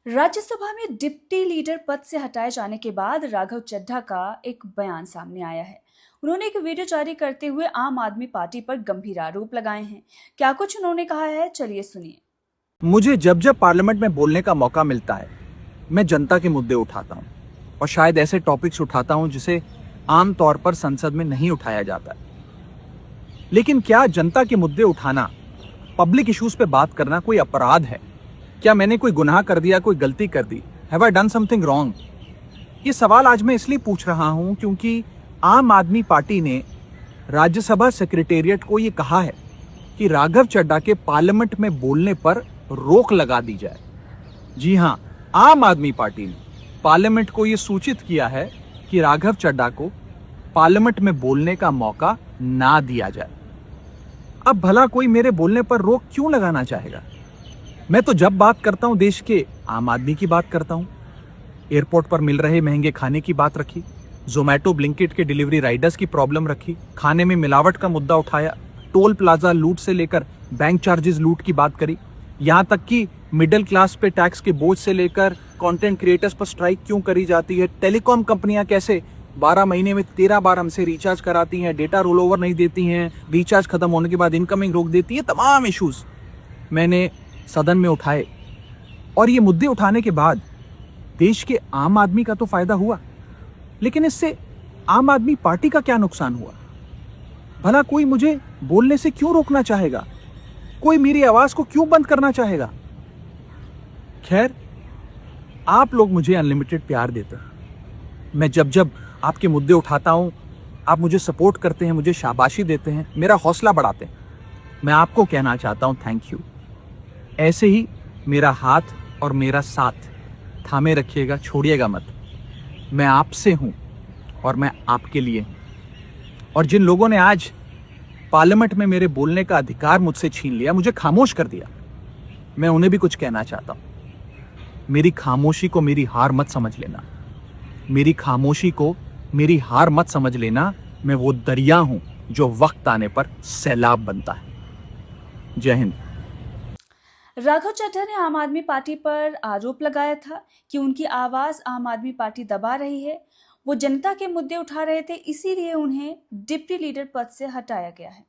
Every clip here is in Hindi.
राज्यसभा में डिप्टी लीडर पद से हटाए जाने के बाद राघव चड्ढा का एक बयान सामने आया है। उन्होंने एक वीडियो जारी करते हुए आम आदमी पार्टी पर गंभीर आरोप लगाए हैं। क्या कुछ उन्होंने कहा है, चलिए सुनिए। मुझे जब जब पार्लियामेंट में बोलने का मौका मिलता है, मैं जनता के मुद्दे उठाता हूं और शायद ऐसे टॉपिक्स उठाता हूं जिसे आम तौर पर संसद में नहीं उठाया जाता। लेकिन क्या जनता के मुद्दे उठाना, पब्लिक इश्यूज पे बात करना कोई अपराध है? क्या मैंने कोई गुनाह कर दिया, कोई गलती कर दी? Have I done something wrong? ये सवाल आज मैं इसलिए पूछ रहा हूं क्योंकि आम आदमी पार्टी ने राज्यसभा सेक्रेटेरिएट को ये कहा है कि राघव चड्ढा के पार्लियामेंट में बोलने पर रोक लगा दी जाए। जी हां, आम आदमी पार्टी ने पार्लियामेंट को यह सूचित किया है कि राघव चड्ढा को पार्लियामेंट में बोलने का मौका ना दिया जाए। अब भला कोई मेरे बोलने पर रोक क्यों लगाना चाहेगा? मैं तो जब बात करता हूं देश के आम आदमी की बात करता हूं। एयरपोर्ट पर मिल रहे महंगे खाने की बात रखी, जोमैटो ब्लिंकिट के डिलीवरी राइडर्स की प्रॉब्लम रखी, खाने में मिलावट का मुद्दा उठाया, टोल प्लाजा लूट से लेकर बैंक चार्जेस लूट की बात करी, यहां तक कि मिडिल क्लास पे टैक्स के बोझ से लेकर कंटेंट क्रिएटर्स पर स्ट्राइक क्यों करी जाती है, टेलीकॉम कंपनियां कैसे 12 महीने में 13 बार हमसे रिचार्ज कराती हैं, डेटा रोल ओवर नहीं देती हैं, रिचार्ज खत्म होने के बाद इनकमिंग रोक देती है, तमाम इश्यूज मैंने सदन में उठाए। और ये मुद्दे उठाने के बाद देश के आम आदमी का तो फायदा हुआ, लेकिन इससे आम आदमी पार्टी का क्या नुकसान हुआ? भला कोई मुझे बोलने से क्यों रोकना चाहेगा? कोई मेरी आवाज को क्यों बंद करना चाहेगा? खैर, आप लोग मुझे अनलिमिटेड प्यार देते हैं। मैं जब जब आपके मुद्दे उठाता हूं, आप मुझे सपोर्ट करते हैं, मुझे शाबाशी देते हैं, मेरा हौसला बढ़ाते हैं। मैं आपको कहना चाहता हूं थैंक यू। ऐसे ही मेरा हाथ और मेरा साथ थामे रखिएगा, छोड़िएगा मत। मैं आपसे हूं और मैं आपके लिए हूं। और जिन लोगों ने आज पार्लियामेंट में मेरे बोलने का अधिकार मुझसे छीन लिया, मुझे खामोश कर दिया, मैं उन्हें भी कुछ कहना चाहता हूं। मेरी खामोशी को मेरी हार मत समझ लेना। मेरी खामोशी को मेरी हार मत समझ लेना। मैं वो दरिया हूं जो वक्त आने पर सैलाब बनता है। जय हिंद। राघव चड्ढा ने आम आदमी पार्टी पर आरोप लगाया था कि उनकी आवाज आम आदमी पार्टी दबा रही है। वो जनता के मुद्दे उठा रहे थे, इसीलिए उन्हें डिप्टी लीडर पद से हटाया गया है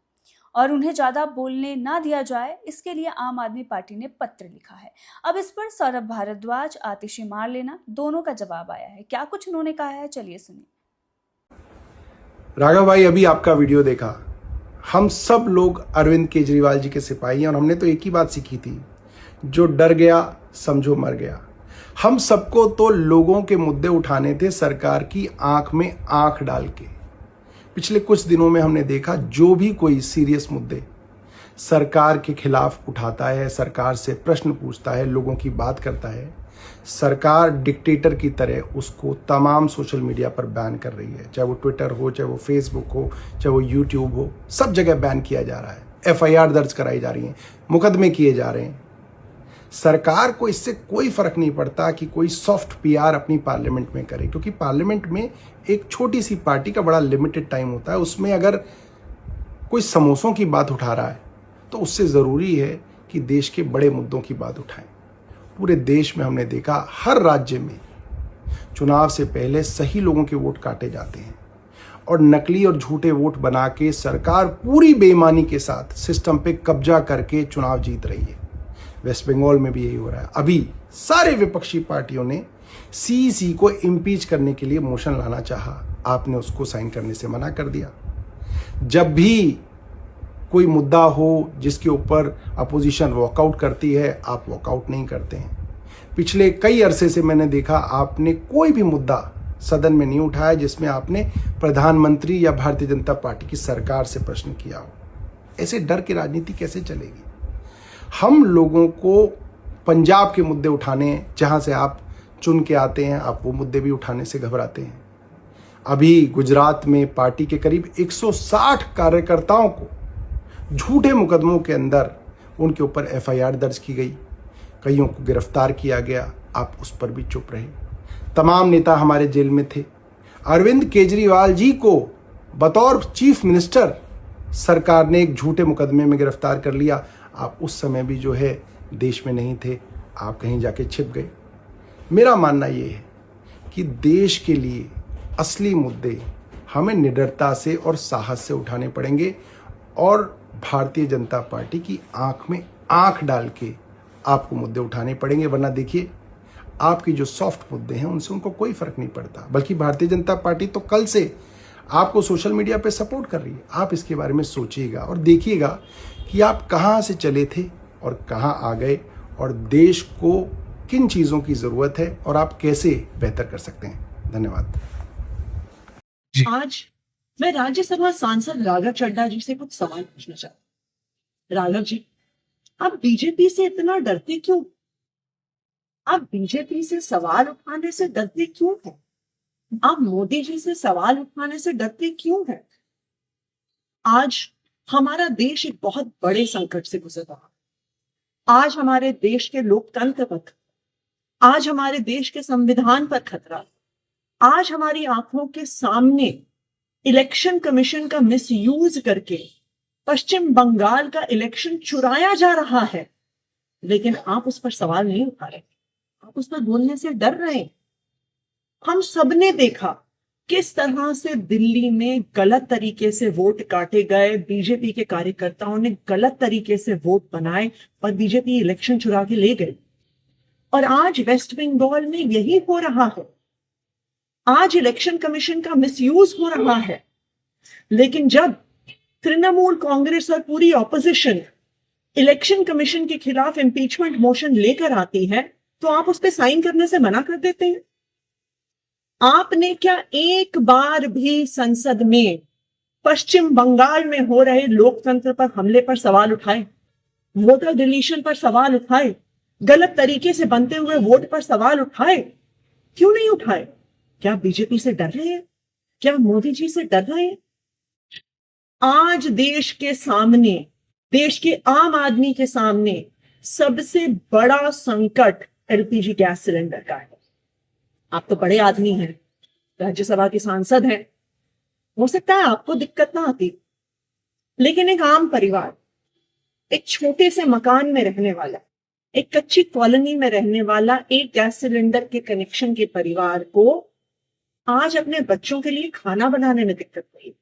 और उन्हें ज्यादा बोलने ना दिया जाए, इसके लिए आम आदमी पार्टी ने पत्र लिखा है। अब इस पर सौरभ भारद्वाज, आतिशी मारलेना दोनों का जवाब आया है। क्या कुछ उन्होंने कहा है, चलिए सुनिए। राघव भाई, अभी आपका वीडियो देखा। हम सब लोग अरविंद केजरीवाल जी के सिपाही हैं और हमने तो एक ही बात सीखी थी, जो डर गया समझो मर गया। हम सबको तो लोगों के मुद्दे उठाने थे, सरकार की आंख में आंख डाल के। पिछले कुछ दिनों में हमने देखा, जो भी कोई सीरियस मुद्दे सरकार के खिलाफ उठाता है, सरकार से प्रश्न पूछता है, लोगों की बात करता है, सरकार डिक्टेटर की तरह उसको तमाम सोशल मीडिया पर बैन कर रही है। चाहे वो ट्विटर हो, चाहे वो फेसबुक हो, चाहे वो यूट्यूब हो, सब जगह बैन किया जा रहा है। FIR दर्ज कराई जा रही है, मुकदमे किए जा रहे हैं। सरकार को इससे कोई फर्क नहीं पड़ता कि कोई सॉफ्ट PR अपनी पार्लियामेंट में करे, क्योंकि पार्लियामेंट में एक छोटी सी पार्टी का बड़ा लिमिटेड टाइम होता है। उसमें अगर कोई समोसों की बात उठा रहा है तो उससे ज़रूरी है कि देश के बड़े मुद्दों की बात उठाएं। पूरे देश में हमने देखा, हर राज्य में चुनाव से पहले सही लोगों के वोट काटे जाते हैं और नकली और झूठे वोट बना के सरकार पूरी बेईमानी के साथ सिस्टम पे कब्जा करके चुनाव जीत रही है। वेस्ट बंगाल में भी यही हो रहा है। अभी सारे विपक्षी पार्टियों ने CEC को इम्पीच करने के लिए मोशन लाना चाहा, आपने उसको साइन करने से मना कर दिया। जब भी कोई मुद्दा हो जिसके ऊपर अपोजिशन वॉकआउट करती है, आप वॉकआउट नहीं करते हैं। पिछले कई अरसे से मैंने देखा, आपने कोई भी मुद्दा सदन में नहीं उठाया जिसमें आपने प्रधानमंत्री या भारतीय जनता पार्टी की सरकार से प्रश्न किया हो। ऐसे डर की राजनीति कैसे चलेगी? हम लोगों को पंजाब के मुद्दे उठाने, जहां से आप चुन के आते हैं, आप वो मुद्दे भी उठाने से घबराते हैं। अभी गुजरात में पार्टी के करीब 160 कार्यकर्ताओं को झूठे मुकदमों के अंदर उनके ऊपर FIR दर्ज की गई, कईयों को गिरफ्तार किया गया, आप उस पर भी चुप रहे। तमाम नेता हमारे जेल में थे। अरविंद केजरीवाल जी को बतौर चीफ मिनिस्टर सरकार ने एक झूठे मुकदमे में गिरफ्तार कर लिया। आप उस समय भी जो है देश में नहीं थे, आप कहीं जाके छिप गए। मेरा मानना ये है कि देश के लिए असली मुद्दे हमें निडरता से और साहस से उठाने पड़ेंगे और भारतीय जनता पार्टी की आंख में आंख डाल के आपको मुद्दे उठाने पड़ेंगे, वरना देखिए आपकी जो सॉफ्ट मुद्दे हैं उनसे उनको कोई फर्क नहीं पड़ता। बल्कि भारतीय जनता पार्टी तो कल से आपको सोशल मीडिया पे सपोर्ट कर रही है। आप इसके बारे में सोचिएगा और देखिएगा कि आप कहाँ से चले थे और कहाँ आ गए और देश को किन चीज़ों की ज़रूरत है और आप कैसे बेहतर कर सकते हैं। धन्यवाद। आज मैं राज्यसभा सांसद राघव चड्ढा जी से कुछ सवाल पूछना चाहती हूँ। राघव जी, आप बीजेपी से इतना डरते क्यों? आप बीजेपी से सवाल उठाने से डरते क्यों हैं? आप मोदी जी से सवाल उठाने से डरते क्यों हैं? आज हमारा देश एक बहुत बड़े संकट से गुजर रहा है। आज हमारे देश के लोकतंत्र पर, आज हमारे देश के संविधान पर खतरा, आज हमारी आंखों के सामने इलेक्शन कमीशन का मिसयूज करके पश्चिम बंगाल का इलेक्शन चुराया जा रहा है, लेकिन आप उस पर सवाल नहीं उठा रहे, आप उस पर बोलने से डर रहे हैं। हम सबने देखा किस तरह से दिल्ली में गलत तरीके से वोट काटे गए, बीजेपी के कार्यकर्ताओं ने गलत तरीके से वोट बनाए और बीजेपी इलेक्शन चुरा के ले गई। और आज वेस्ट बंगाल में यही हो रहा है। आज इलेक्शन कमीशन का मिसयूज हो रहा है, लेकिन जब तृणमूल कांग्रेस और पूरी ऑपोजिशन इलेक्शन कमीशन के खिलाफ इंपीचमेंट मोशन लेकर आती है तो आप उस पर साइन करने से मना कर देते हैं। आपने क्या एक बार भी संसद में पश्चिम बंगाल में हो रहे लोकतंत्र पर हमले पर सवाल उठाए, वोटर डिलीशन पर सवाल उठाए, गलत तरीके से बनते हुए वोट पर सवाल उठाए? क्यों नहीं उठाए? क्या बीजेपी से डर रहे हैं? क्या मोदी जी से डर रहे हैं? आज देश के सामने, देश के आम आदमी के सामने सबसे बड़ा संकट एलपीजी गैस सिलेंडर का है। आप तो बड़े आदमी हैं, राज्यसभा के सांसद हैं, हो सकता है आपको दिक्कत ना आती, लेकिन एक आम परिवार, एक छोटे से मकान में रहने वाला, एक कच्ची कॉलोनी में रहने वाला एक गैस सिलेंडर के कनेक्शन के परिवार को आज अपने बच्चों के लिए खाना बनाने में दिक्कत हुई।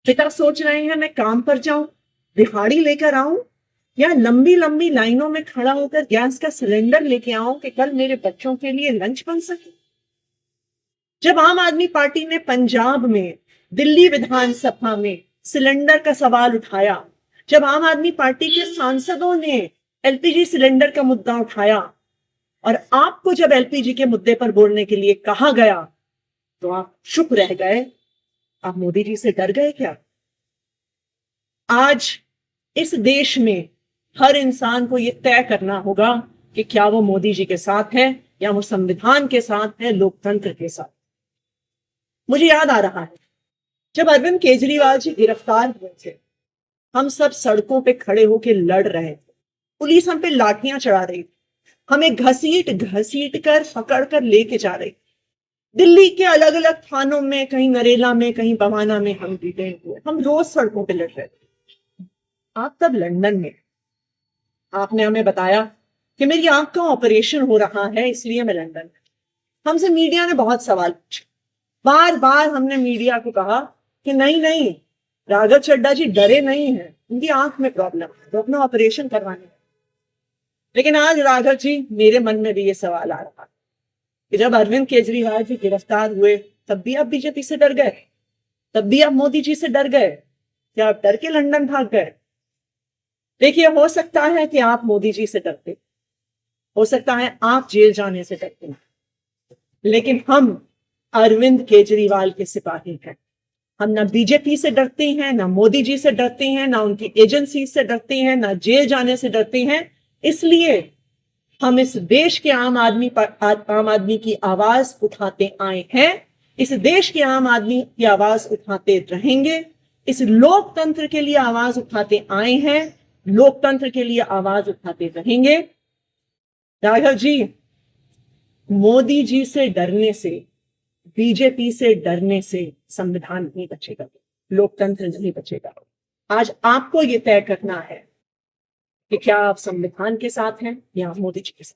पिता सोच रहे हैं मैं काम पर जाऊं, दिहाड़ी लेकर आऊं, या लंबी लंबी लाइनों में खड़ा होकर गैस का सिलेंडर लेके आऊं कि कल मेरे बच्चों के लिए लंच बन सके। जब आम आदमी पार्टी ने पंजाब में, दिल्ली विधानसभा में सिलेंडर का सवाल उठाया, जब आम आदमी पार्टी के सांसदों ने एलपीजी सिलेंडर का मुद्दा उठाया और आपको जब एलपीजी के मुद्दे पर बोलने के लिए कहा गया तो आप चुप रह गए। आप मोदी जी से डर गए क्या? आज इस देश में हर इंसान को यह तय करना होगा कि क्या वो मोदी जी के साथ है या वो संविधान के साथ है, लोकतंत्र के साथ। मुझे याद आ रहा है जब अरविंद केजरीवाल जी गिरफ्तार हुए थे, हम सब सड़कों पे खड़े होकर लड़ रहे थे, पुलिस हम पे लाठियां चढ़ा रही थी, हमें घसीट घसीट कर पकड़ कर लेके जा रही। दिल्ली के अलग अलग थानों में, कहीं नरेला में, कहीं बवाना में हम जीते हुए, हम रोज सड़कों पे लड़ रहे थे। आप तब लंदन में, आपने हमें बताया कि मेरी आंख का ऑपरेशन हो रहा है इसलिए मैं लंदन में। हमसे मीडिया ने बहुत सवाल पूछे, बार बार हमने मीडिया को कहा कि नहीं नहीं, राघव चड्ढा जी डरे नहीं हैं, उनकी आंख में प्रॉब्लम है, वो अपना ऑपरेशन करवाने हैं। लेकिन आज राघव जी, मेरे मन में भी ये सवाल आ रहा है कि जब अरविंद केजरीवाल जी गिरफ्तार हुए तब भी आप बीजेपी से डर गए, तब भी आप मोदी जी से डर गए, क्या आप डर के लंदन भाग गए? देखिए, हो सकता है कि आप मोदी जी से डरते, हो सकता है आप जेल जाने से डरते, लेकिन हम अरविंद केजरीवाल के सिपाही हैं। हम ना बीजेपी से डरते हैं, ना मोदी जी से डरते हैं, ना उनकी एजेंसी से डरते हैं, ना जेल जाने से डरते हैं। इसलिए हम इस देश के आम आदमी की आवाज उठाते आए हैं, इस देश के आम आदमी की आवाज उठाते रहेंगे, इस लोकतंत्र के लिए आवाज उठाते आए हैं, लोकतंत्र के लिए आवाज उठाते रहेंगे। राघव जी, मोदी जी से डरने से, बीजेपी से डरने से संविधान नहीं बचेगा, लोकतंत्र नहीं बचेगा। आज आपको यह तय करना है कि क्या आप संविधान के साथ हैं या मोदी जी के साथ।